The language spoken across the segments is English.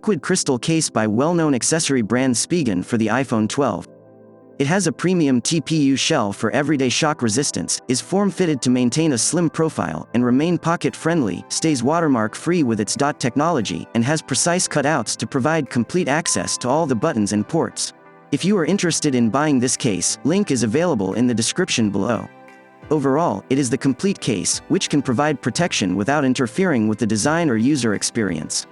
liquid crystal case by well-known accessory brand Spigen for the iPhone 12. It has a premium TPU shell for everyday shock resistance, is form-fitted to maintain a slim profile and remain pocket-friendly, stays watermark-free with its dot technology, and has precise cutouts to provide complete access to all the buttons and ports. If you are interested in buying this case, link is available in the description below. Overall, it is the complete case, which can provide protection without interfering with the design or user experience.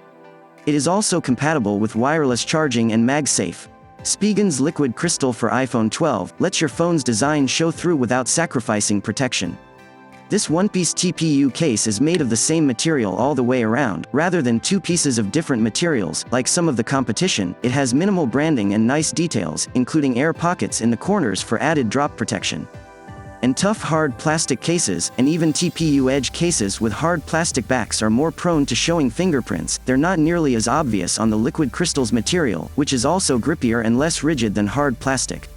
It is also compatible with wireless charging and MagSafe. Spigen's Liquid Crystal for iPhone 12 lets your phone's design show through without sacrificing protection. This one-piece TPU case is made of the same material all the way around, rather than two pieces of different materials, like some of the competition. It has minimal branding and nice details, including air pockets in the corners for added drop protection. And tough hard plastic cases, and even TPU edge cases with hard plastic backs are more prone to showing fingerprints. They're not nearly as obvious on the liquid crystal's material, which is also grippier and less rigid than hard plastic.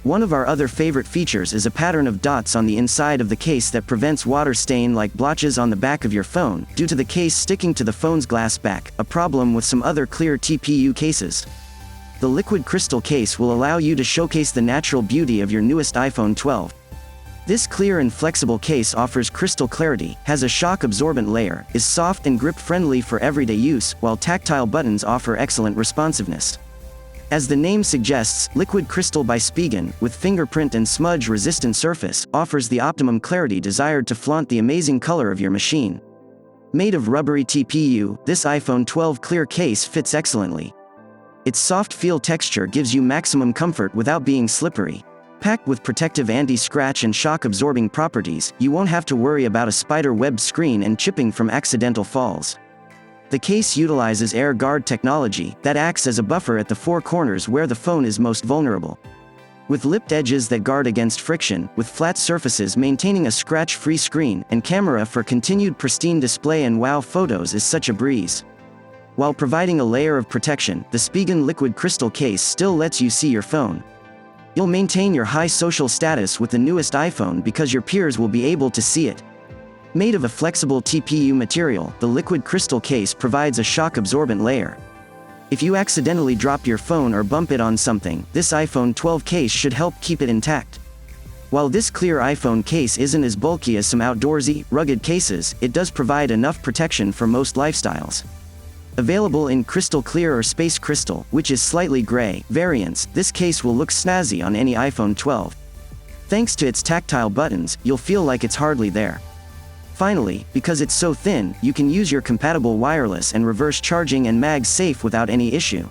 One of our other favorite features is a pattern of dots on the inside of the case that prevents water stain like blotches on the back of your phone, due to the case sticking to the phone's glass back, a problem with some other clear TPU cases. The liquid crystal case will allow you to showcase the natural beauty of your newest iPhone 12. This clear and flexible case offers crystal clarity, has a shock-absorbent layer, is soft and grip-friendly for everyday use, while tactile buttons offer excellent responsiveness. As the name suggests, Liquid Crystal by Spigen, with fingerprint and smudge-resistant surface, offers the optimum clarity desired to flaunt the amazing color of your machine. Made of rubbery TPU, this iPhone 12 clear case fits excellently. Its soft feel texture gives you maximum comfort without being slippery. Packed with protective anti-scratch and shock-absorbing properties, you won't have to worry about a spider-web screen and chipping from accidental falls. The case utilizes air guard technology that acts as a buffer at the four corners where the phone is most vulnerable. With lipped edges that guard against friction, with flat surfaces maintaining a scratch-free screen, and camera for continued pristine display and wow photos is such a breeze. While providing a layer of protection, the Spigen Liquid Crystal case still lets you see your phone. You'll maintain your high social status with the newest iPhone because your peers will be able to see it. Made of a flexible TPU material, the liquid crystal case provides a shock-absorbent layer. If you accidentally drop your phone or bump it on something, this iPhone 12 case should help keep it intact. While this clear iPhone case isn't as bulky as some outdoorsy, rugged cases, it does provide enough protection for most lifestyles. Available in crystal clear or space crystal, which is slightly gray, variants, this case will look snazzy on any iPhone 12. Thanks to its tactile buttons, you'll feel like it's hardly there. Finally, because it's so thin, you can use your compatible wireless and reverse charging and MagSafe without any issue.